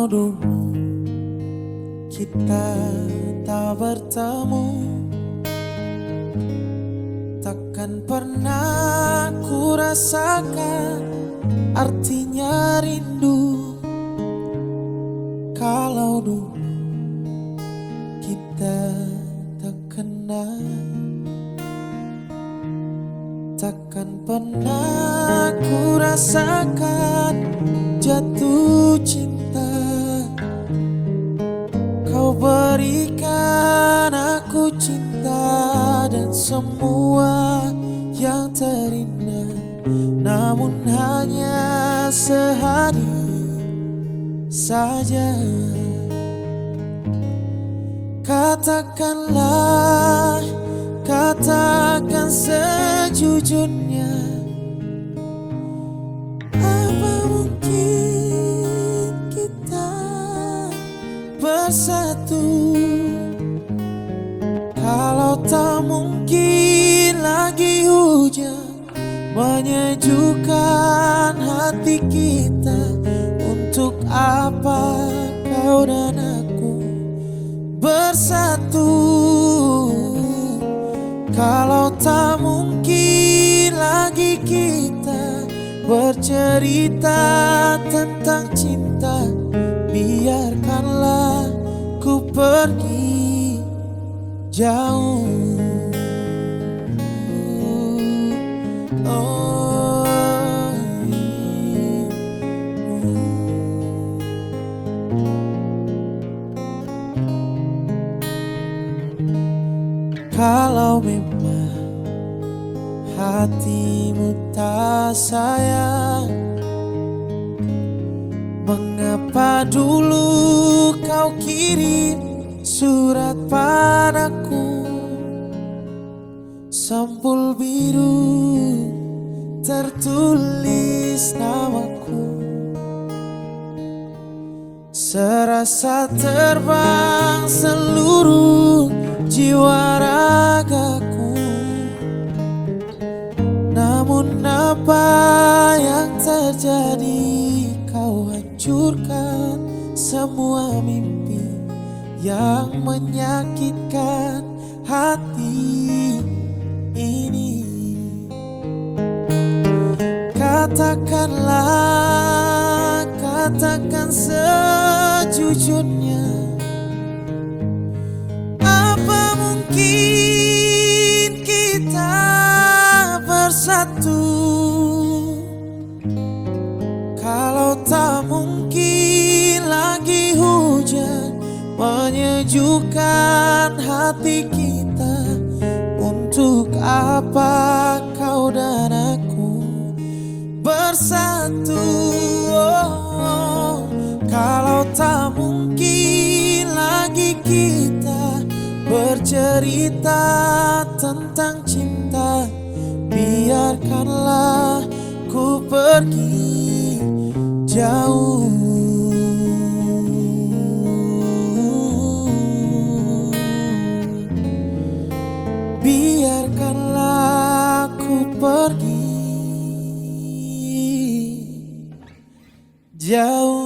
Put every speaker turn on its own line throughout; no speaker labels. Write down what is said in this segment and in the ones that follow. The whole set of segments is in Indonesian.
Kalau dulu kita tak bertemu, takkan pernah ku rasakan artinya rindu. Kalau dulu kita tak kenal, takkan pernah ku rasakan jatuh cinta. Kau berikan aku cinta dan semua yang terindah, namun hanya sehari saja. Katakanlah, katakan sejujurnya, apa mungkin kita bersatu? Kalau tak mungkin lagi hujan menyejukkan hati kita, untuk apa kau dan aku bersatu? Kalau tak mungkin lagi kita bercerita tentang cinta, biarkanlah ku pergi jauh. Kalau memang hatimu tak sayang, mengapa dulu kau kirim surat padaku? Sampul biru tertulis namaku, serasa terbang seluruh jiwa ragaku. Namun apa yang terjadi? Kau hancurkan semua mimpi yang menyakitkan hati ini. Katakanlah, katakan sejujurnya, apa mungkin kita bersatu? Kalau tak mungkin lagi hujan menyejukkan hati kita, untuk apa kau dan aku bersatu? Kalau tak mungkin lagi kita bercerita tentang cinta, biarkanlah ku pergi jauh. Biarkanlah ku pergi jauh.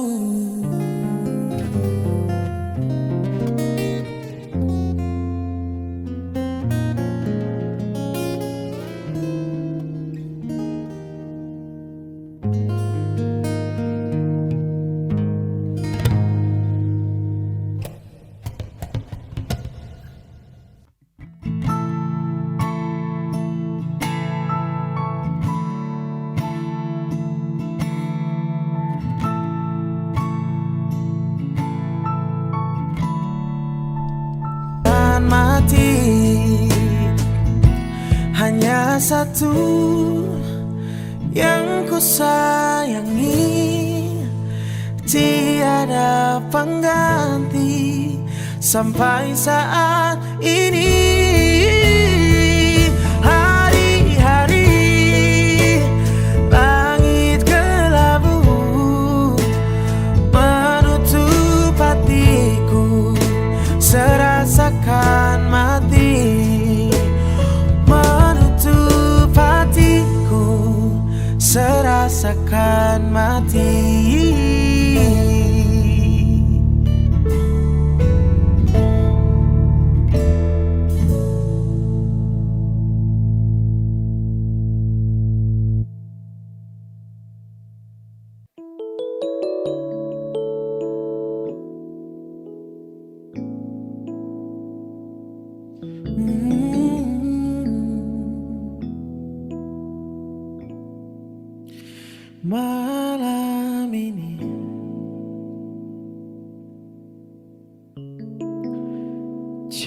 Mati hanya satu yang ku sayangi, tiada pengganti sampai saat ini. Hari-hari langit kelabu menutup hatiku, serasakan mati menutup hatiku, serasakan mati.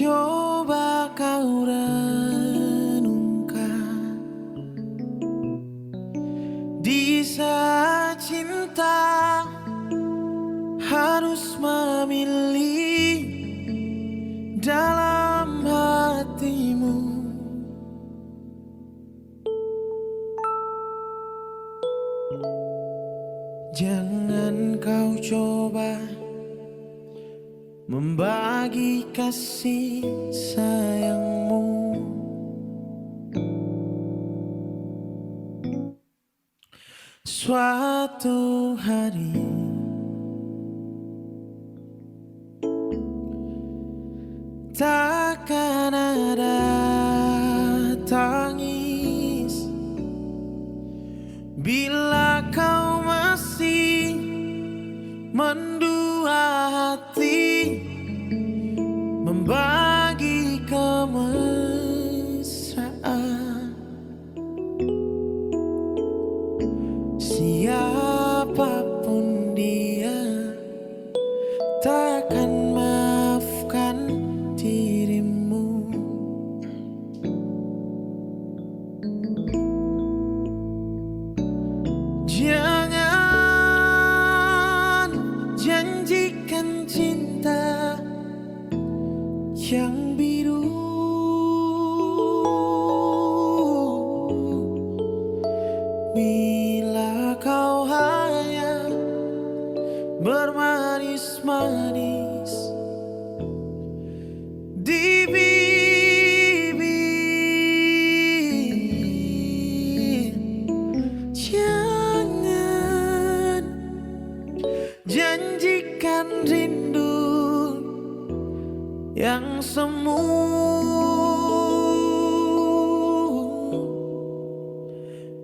Coba kau renungkan, di saat cinta harus memilih dalam hatimu. Jangan kau coba membagi kasih sayangmu. Suatu hari takkan ada tangis bila kau masih mendua hati, membagi kemesraan. Siapapun dia takkan maafkan dirimu. Jangan janjikan cinta yang biru, bila kau hanya bermanis-manis di bibir. Jangan janjikan rindu yang semu,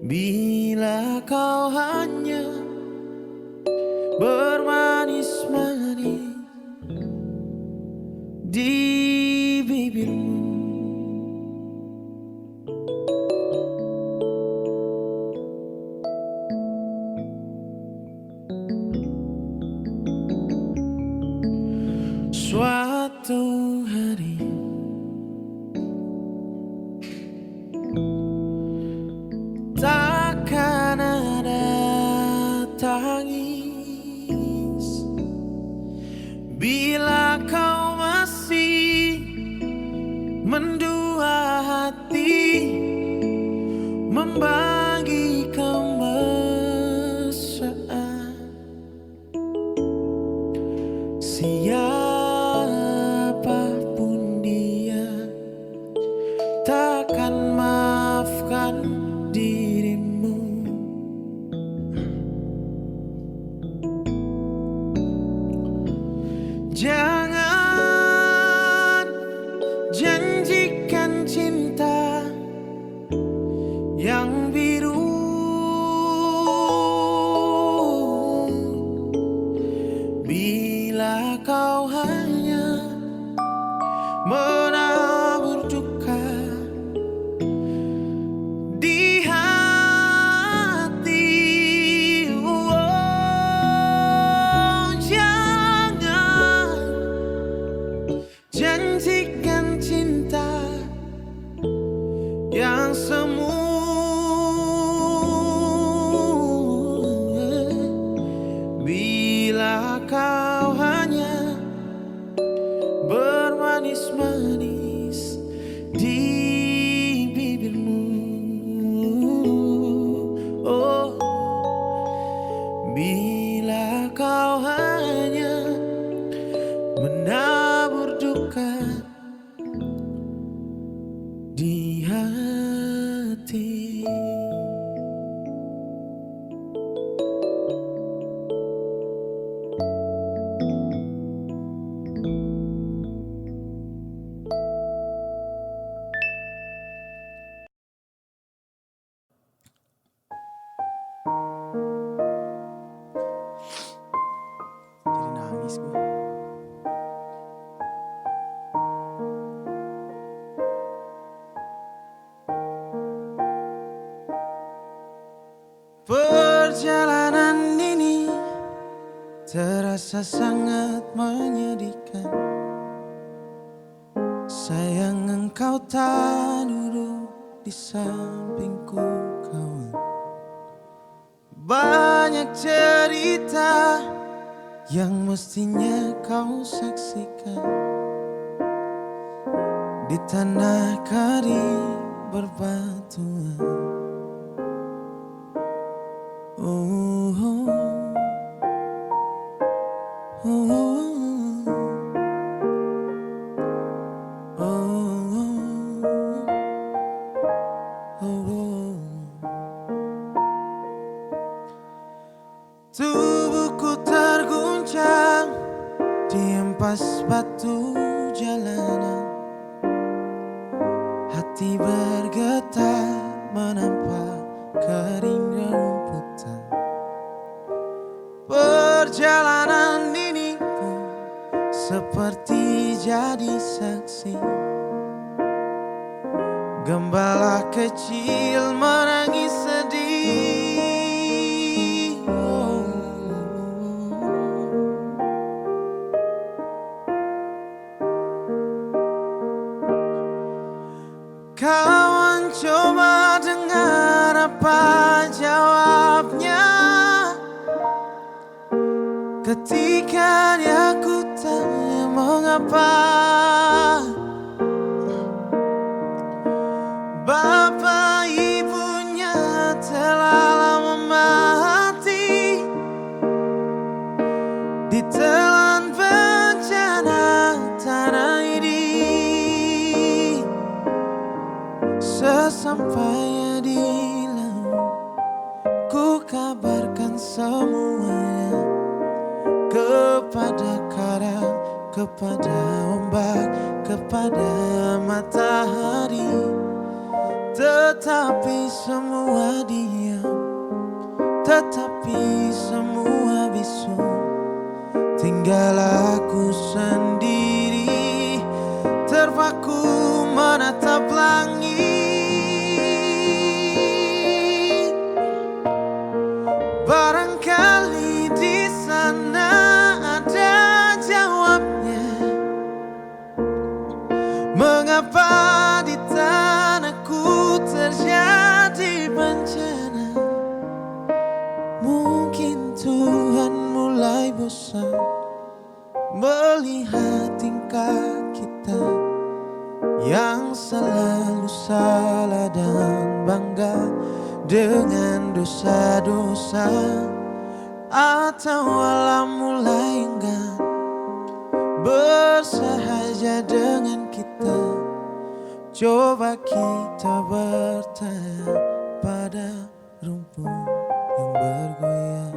bila kau hanya bermanis-manis di bibirmu. Suatu hari takkan ada tangis bila kau masih mendua hati, membagi kemesraan. Siapapun dia takkan maafkan dirimu. Jangan janjikan cinta yang biru, bila kau hanya menabur duka di hati. Oh, jangan janjikan cinta yang semu, bila kau hanya bermanis-manis di bibirmu. Oh, bila kau hanya menabur duka di hati. Jadi nangis gue. Perjalanan ini terasa sangat menyedihkan. Sayang engkau tak duduk di sampingku kawan. Banyak cerita yang mestinya kau saksikan di tanah kering berbatuan. Oh, oh, oh, oh, oh. Tubuhku terguncang di empas batu jalanan. Hati bergetar menampak kering rumputan. Perjalanan ini pun seperti jadi saksi. Gembala kecil menangis sedih. Oh. Kawan coba dengar apa jawabnya ketika dia ku tanya mengapa. Bapak ibunya telah lama mati ditelan bencana tanah ini. Sesampainya di laut, ku kabarkan semuanya kepada karang, kepada ombak, kepada matahari. Tetapi semua diam, tetapi semua bisu. Tinggal aku sendiri terpaku menatap langit. Barangkali di sana ada jawabnya. Mengapa di tanahku terjadi bencana? Mungkin Tuhan mulai bosan melihat tingkah kita yang selalu salah dan bangga dengan dosa-dosa. Atau alam mulai enggan bersahaja dengan kita. Coba kita bertanya pada rumput yang bergoyang.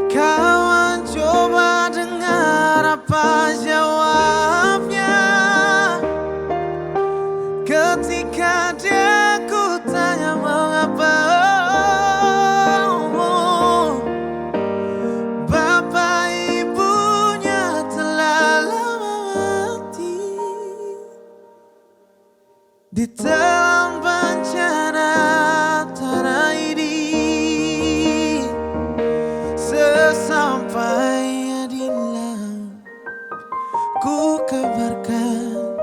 Kawan coba dengar apa jawabnya ketika dia ku tanya mengapa. Bapak ibunya telah lama mati ditelan bencana tanah ini. Sesampainya di laut, ku kabarkan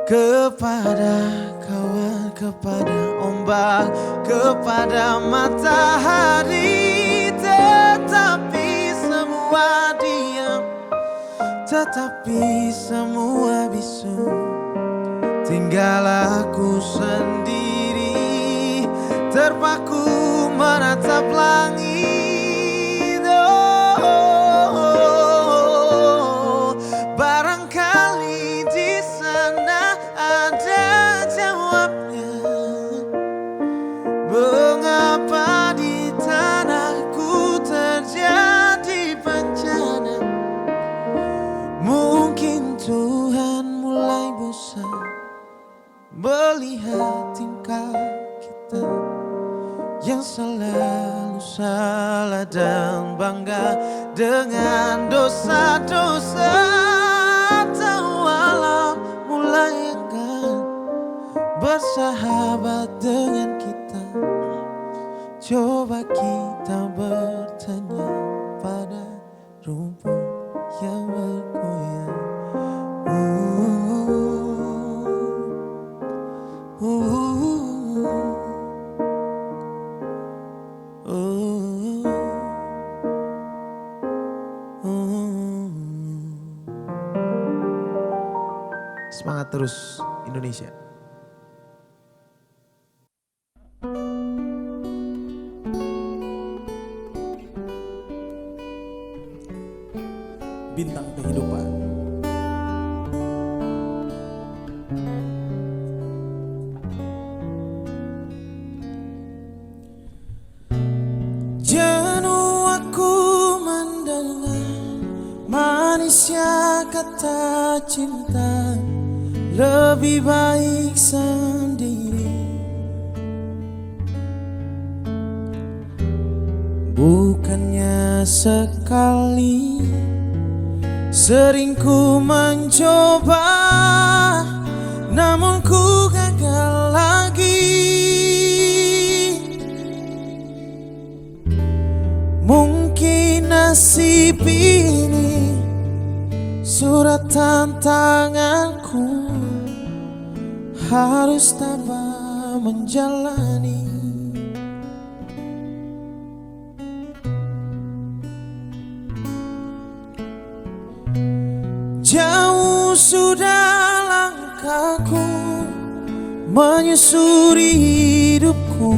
kepada kawan, kepada ombak, kepada matahari. Tetapi semua diam, tetapi semua bisu. Tinggal aku sendiri terpaku menatap langit. Barangkali di sana ada jawabnya. Mengapa di tanahku terjadi bencana? Mungkin Tuhan mulai bosan melihat tingkah kita yang selalu salah dan bangga dengan dosa-dosa. bersahabat dengan kita. Coba kita bertanya pada rumput yang bergoyang. Semangat terus Indonesia.
Bintang kehidupan.
Jenuh aku mendengar manisnya kata cinta, lebih baik sendiri. Bukannya sekali sering ku mencoba, namun ku gagal lagi. Mungkin nasib ini surat tantanganku, harus tabah menjalani. Jauh sudah langkahku menyusuri hidupku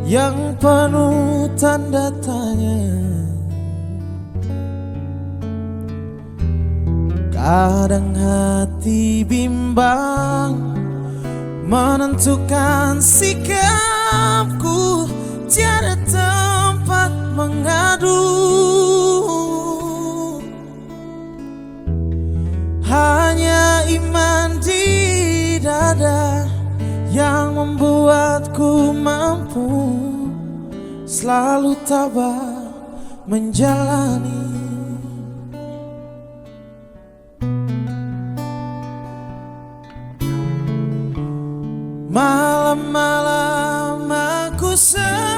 yang penuh tanda tanya. Kadang hati bimbang menentukan sikapku, tiada tempat mengadu. Hanya iman di dada yang membuatku mampu selalu tabah menjalani. Malam-malam aku sendiri,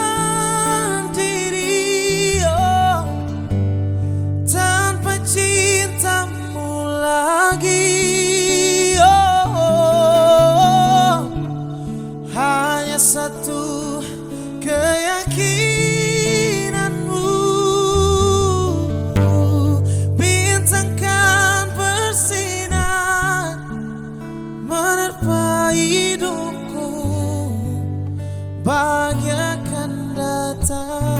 oh, tanpa cintamu lagi, oh, hanya satu keyakinanmu, bintang kan bersinar menerpa hidupku, bahagia akan datang.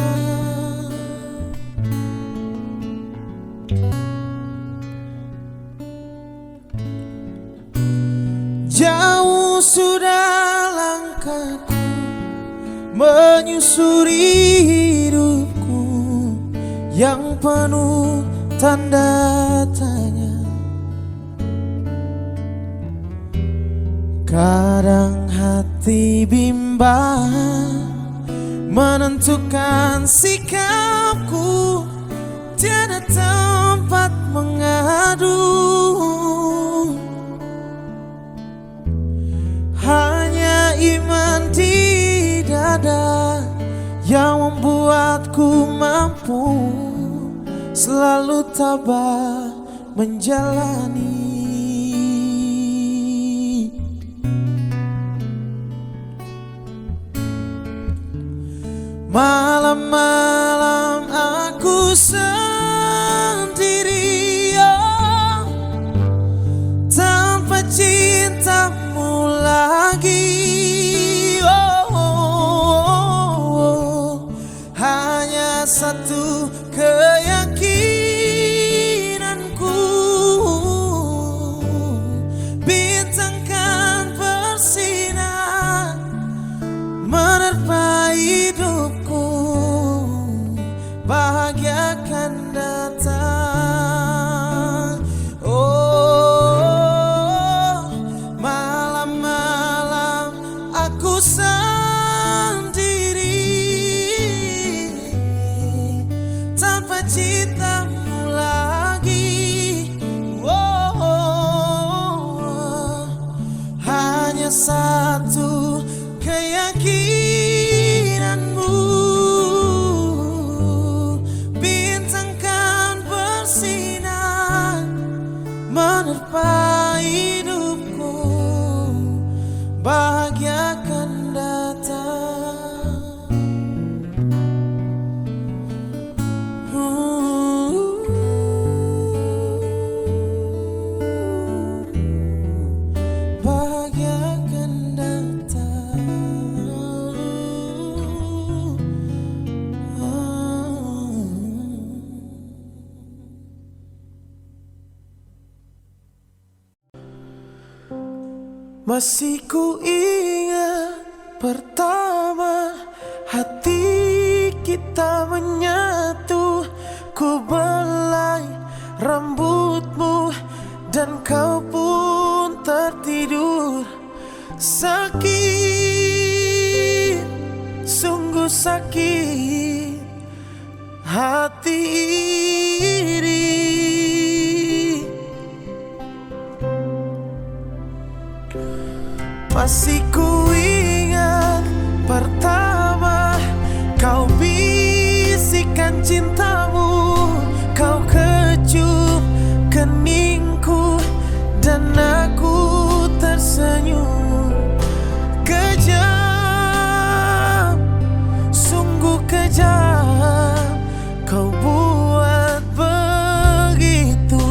Jauh sudah langkahku menyusuri hidupku yang penuh tanda tanya. Kadang hati bimbang menentukan sikapku, tiada tempat mengadu. Hanya iman di dada yang membuatku mampu selalu tabah menjalani. Malam-malam aku sendiri, oh, tanpa cintamu lagi, oh, oh, oh, hanya satu keyakinanku, bintang kan bersinar menerpa hidupku, bahagia akan datang. Oh, malam-malam aku sendiri tanpa cinta. Masih ku ingat pertama hati kita menyatu. Ku belai rambutmu dan kau pun tertidur. Sakit, sungguh sakit hati ini. Masih ku ingat pertama kau bisikan cintamu. Kau kecup keningku dan aku tersenyum. Kejam, sungguh kejam kau buat begitu.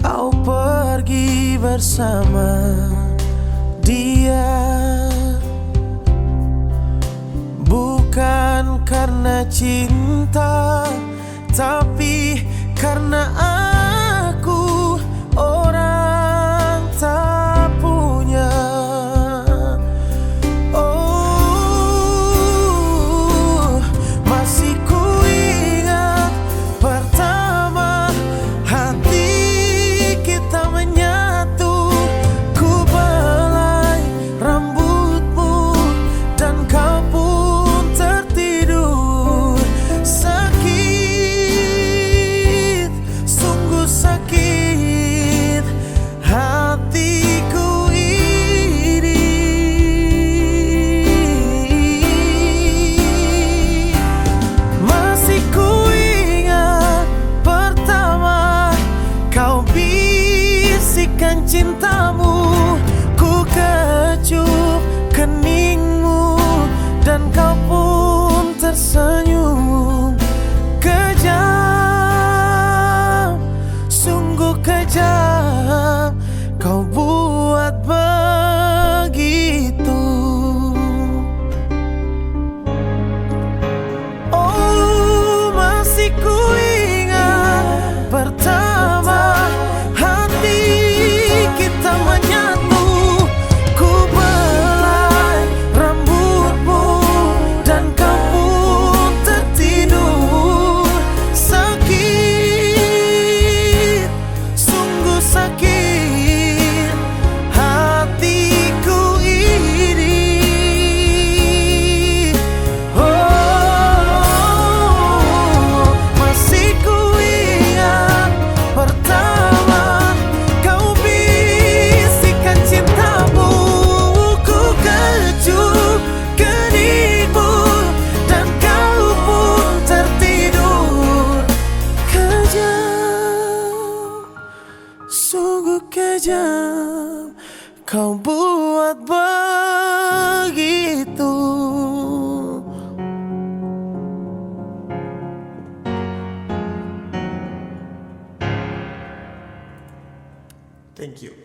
Kau pergi bersama dia, bukan karena cinta, tapi karena aku orang tak punya. Oh, masih ku ingat pertama hati kita menyatu. Ku belai rambutmu dan kau pun tertidur. Sakit, sungguh sakit hatiku ini. Masih ku ingat pertama kau bisikan cintamu. Ku kecup keningmu dan kau pun tersenyum. Kejam, sungguh kejam kau buat begitu. Oh, masih ku ingat pertama hati kita menyatu. Ku belai rambutmu dan kau pun tertidur. Sakit, sungguh sakit hatiku ini. Oh, masih ku ingat pertama kau bisikan cintamu. Ku kecup keningmu dan kau pun tertidur. Kejam, sungguh kejam kau buat begitu. Thank you.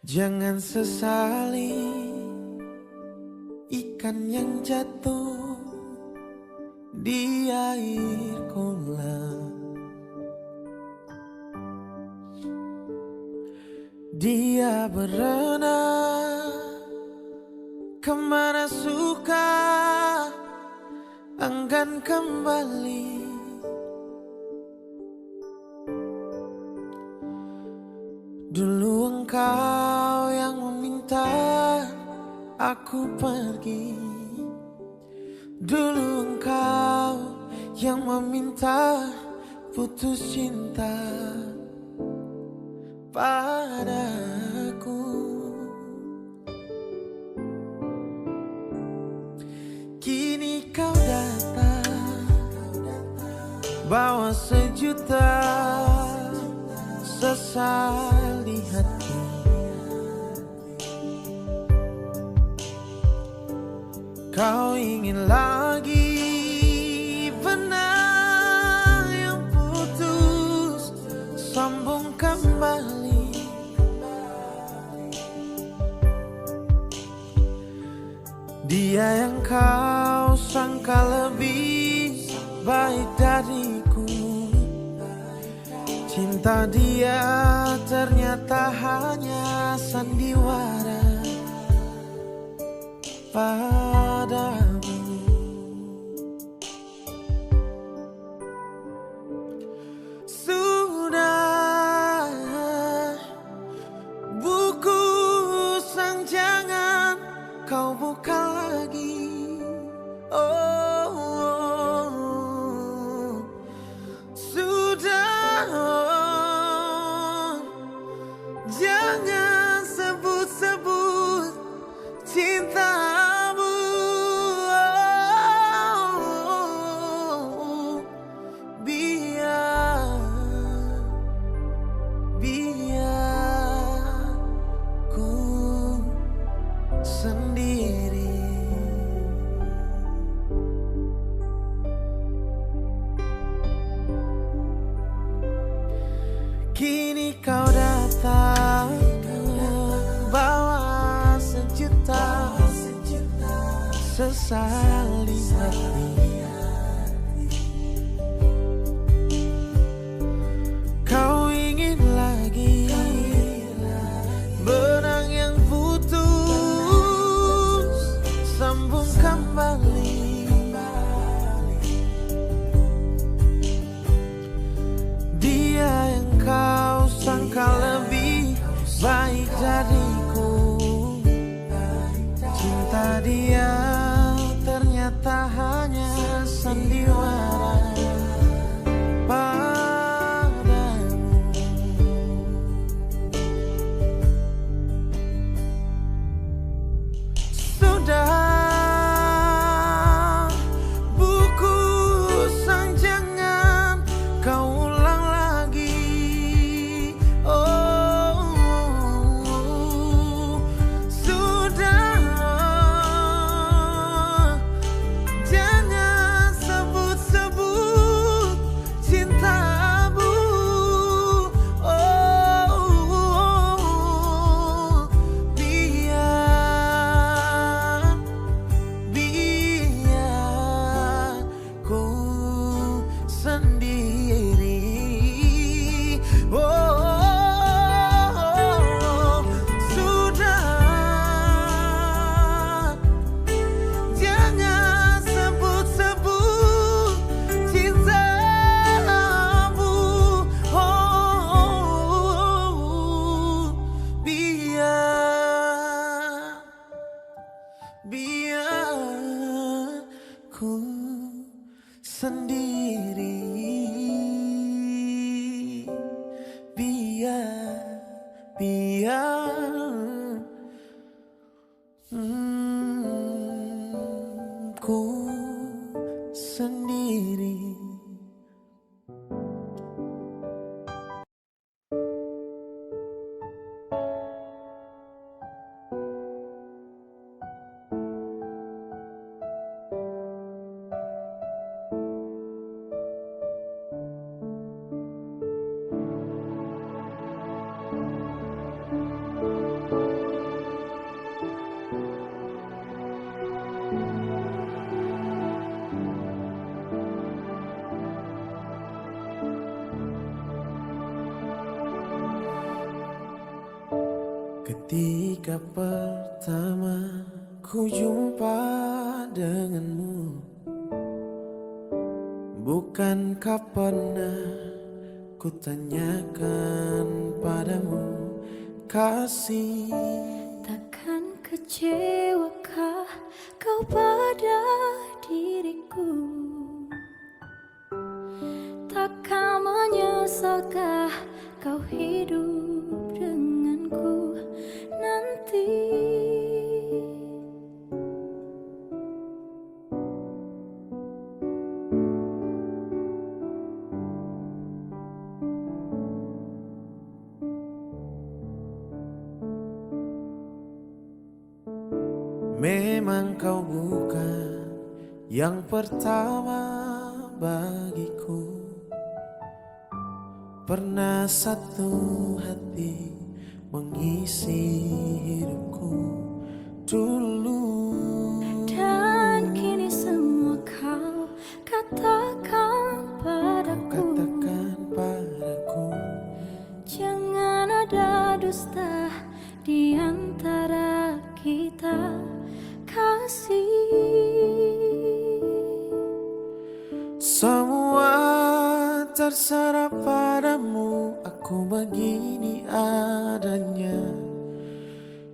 Jangan sesali ikan yang jatuh di air kolam. Dia berenang kemana suka enggan kembali. Dulu engkau yang meminta aku pergi. Dulu engkau yang meminta putus cinta padaku. Kini kau datang bawa sejuta sesal di hati. Kau ingin lagi benang yang putus sambung kembali. Dia yang kau sangka lebih baik dariku, cinta dia ternyata hanya sandiwara padamu. Sudah buku sang jangan kau buka lagi. Oh, sudah jangan sebut-sebut cintamu. Biar ku sendiri. Kini kau datang bawa sejuta sesal di hati. Kau ingin lagi benang yang putus sambung kembali. Dia yang kau sangka lebih baik dariku, cinta dia ternyata hanya sandiwara padamu. Sudah buku sang jangan kau ulang lagi. Oh, sudah jangan sebut-sebut cintamu. Oh, biar ku sendiri. Oh, sudah jangan sebut-sebut cintamu. Oh, biar ku sendiri. Biar ku sendiri. Ketika pertama ku jumpa denganmu, bukankah pernah ku tanyakan padamu, kasih?
Takkan kecewakah kau pada diriku? Takkan menyesalkah kau hidup denganku nanti?
Memang kau bukan yang pertama bagiku. Pernah satu hati mengisi hidupku dulu.
Dan kini semua kau katakan padaku. Jangan ada dusta di antara kita, kasih.
Semua terserah padamu, aku begini adanya.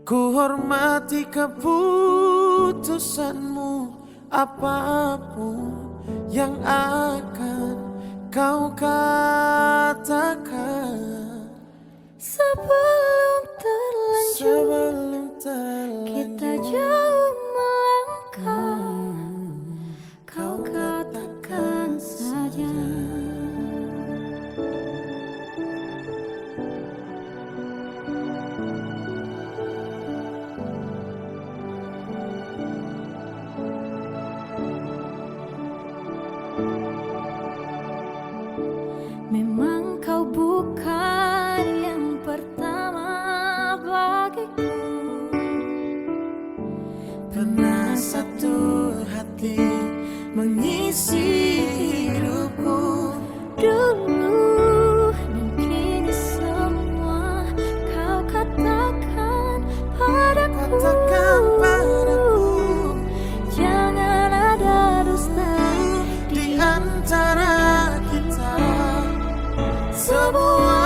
Ku hormati keputusanmu, apapun yang akan kau katakan.
Sebelum terlanjur kita jauh melangkah, kau katakan saja. Memang kau bukan yang pertama bagiku.
Pernah satu hati mengisi hidupku
Dulu dan kini semua kau katakan padaku. Jangan ada dusta
di antara kita. Semua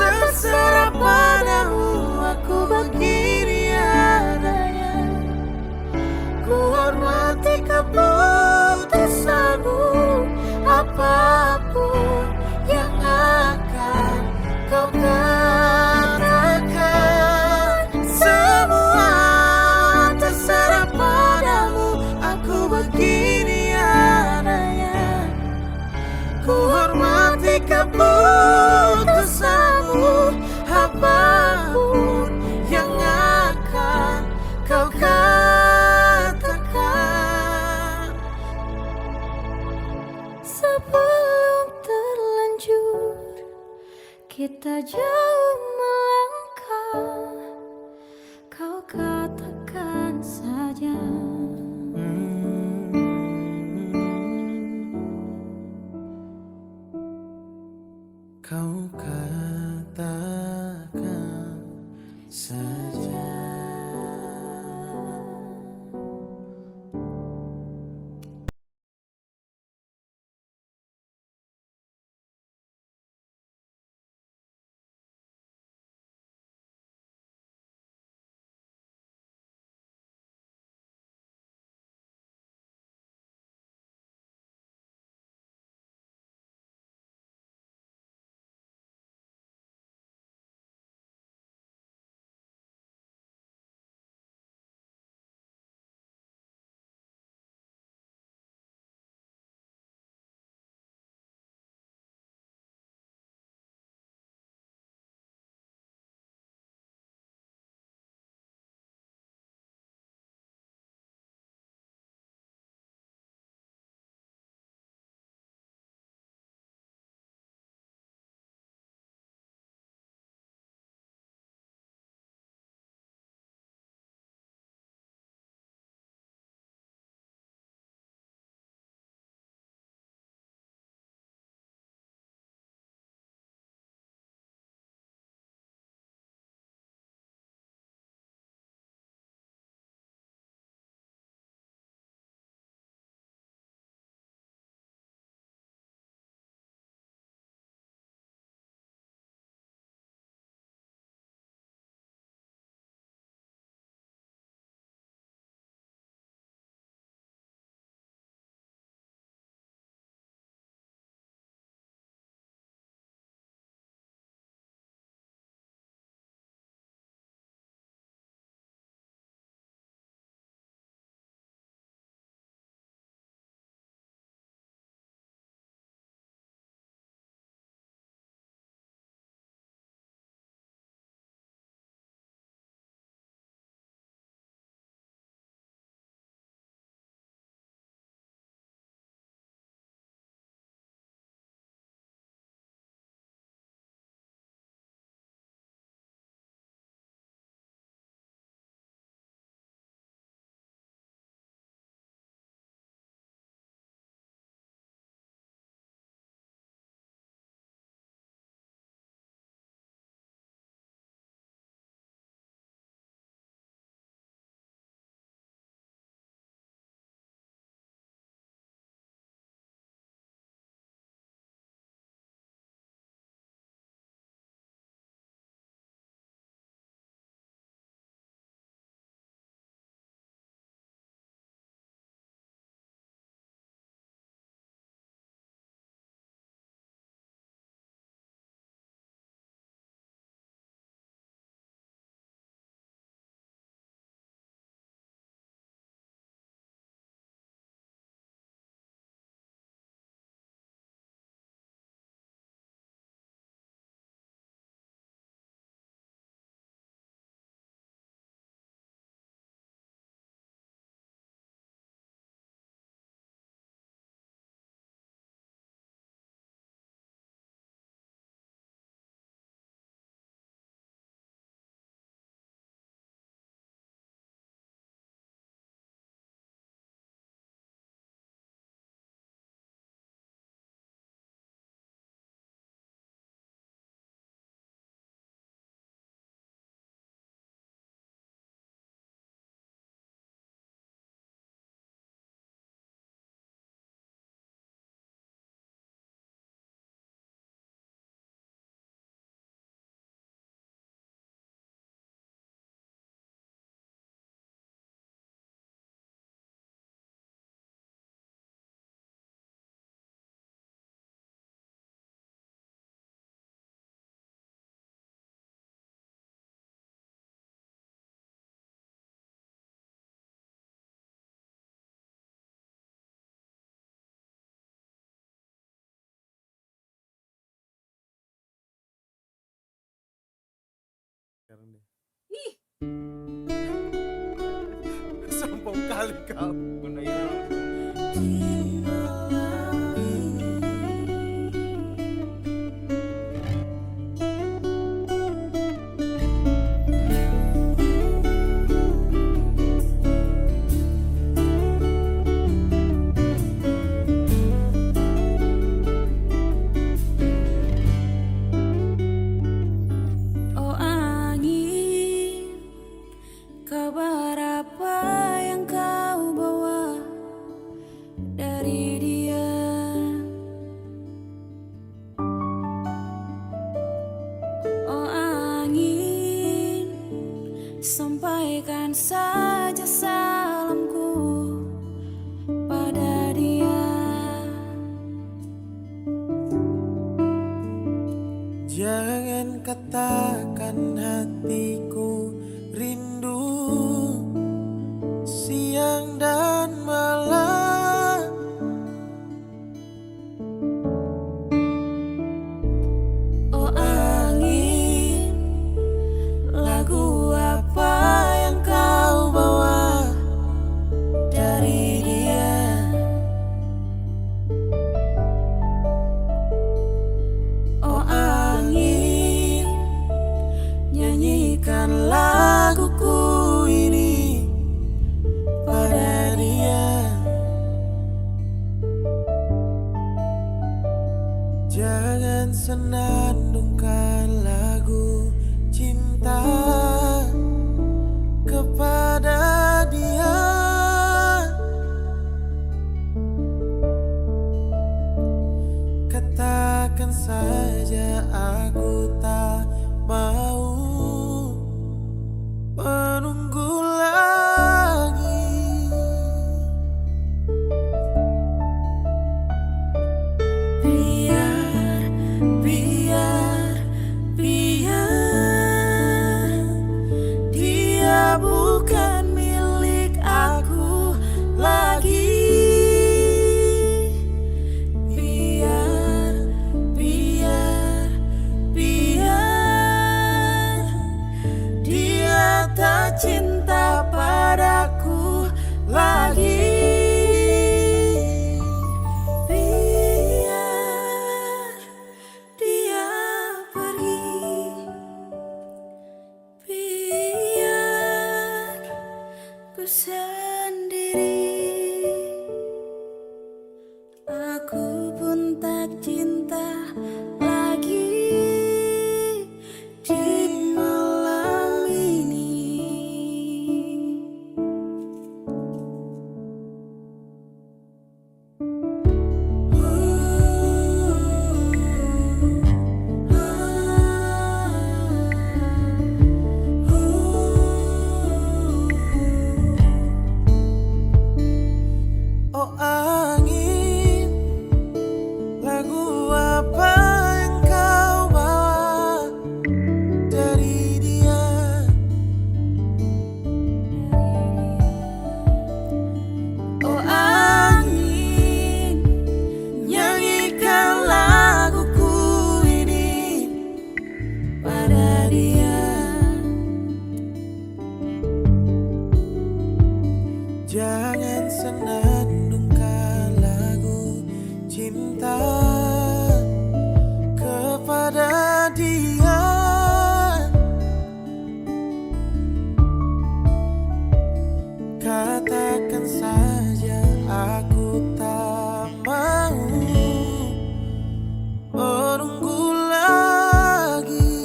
terserah padamu, aku begini adanya. Ku hormati keputusanmu, apapun yang akan kau katakan. Semua terserah padamu, aku begini adanya. Ku hormati keputusanmu, apapun yang akan kau katakan.
Sebelum terlanjur kita jauh melangkah, kau katakan saja.
Kau katakan saja. Sombong kali kau.
Oh angin, kabar apa yang kau bawa dari dia? Oh angin, sampaikan saja salamku pada dia.
Jangan katakan hatiku rindu siang dan malam.
Oh angin, lagu apa yang kau bawa dari dia? Oh angin, nyanyikan laguku ini pada dia.
Jangan senandungkan lagu cinta kepada dia. Katakan saja aku tak mau menunggu lagi.
Biar, biar, biar dia bukan milik aku lagi. Biar, biar, biar dia tak cinta padaku lagi. Biar dia pergi, biar ku sendiri. Aku pun tak cinta lagi di malam ini.
Oh angin, lagu apa yang kau bawa dari dia?
Oh angin, nyanyikan laguku ini pada dia.
Jangan senandungkan lagu cinta kepada dia. Katakan saja aku tak mau menunggu lagi.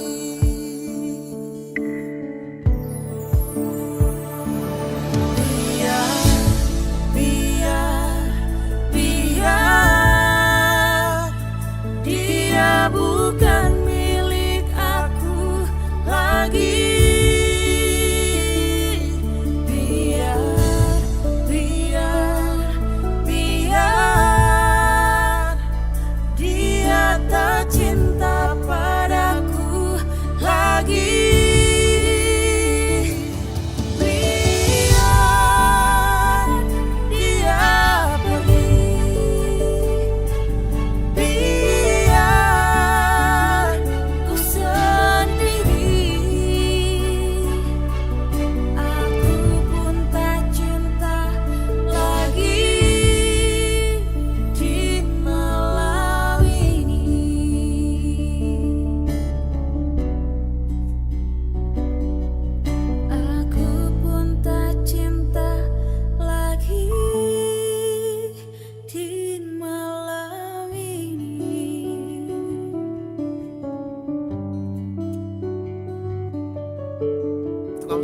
Biar, biar dia bukan milik aku lagi. Biar, biar, biar dia tak cinta padaku lagi. Biar dia pergi, biar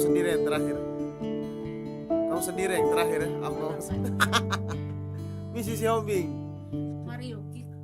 sendiri yang terakhir. Kamu sendiri yang terakhir ya. Aku misi si Hombing.
Mario Kiko.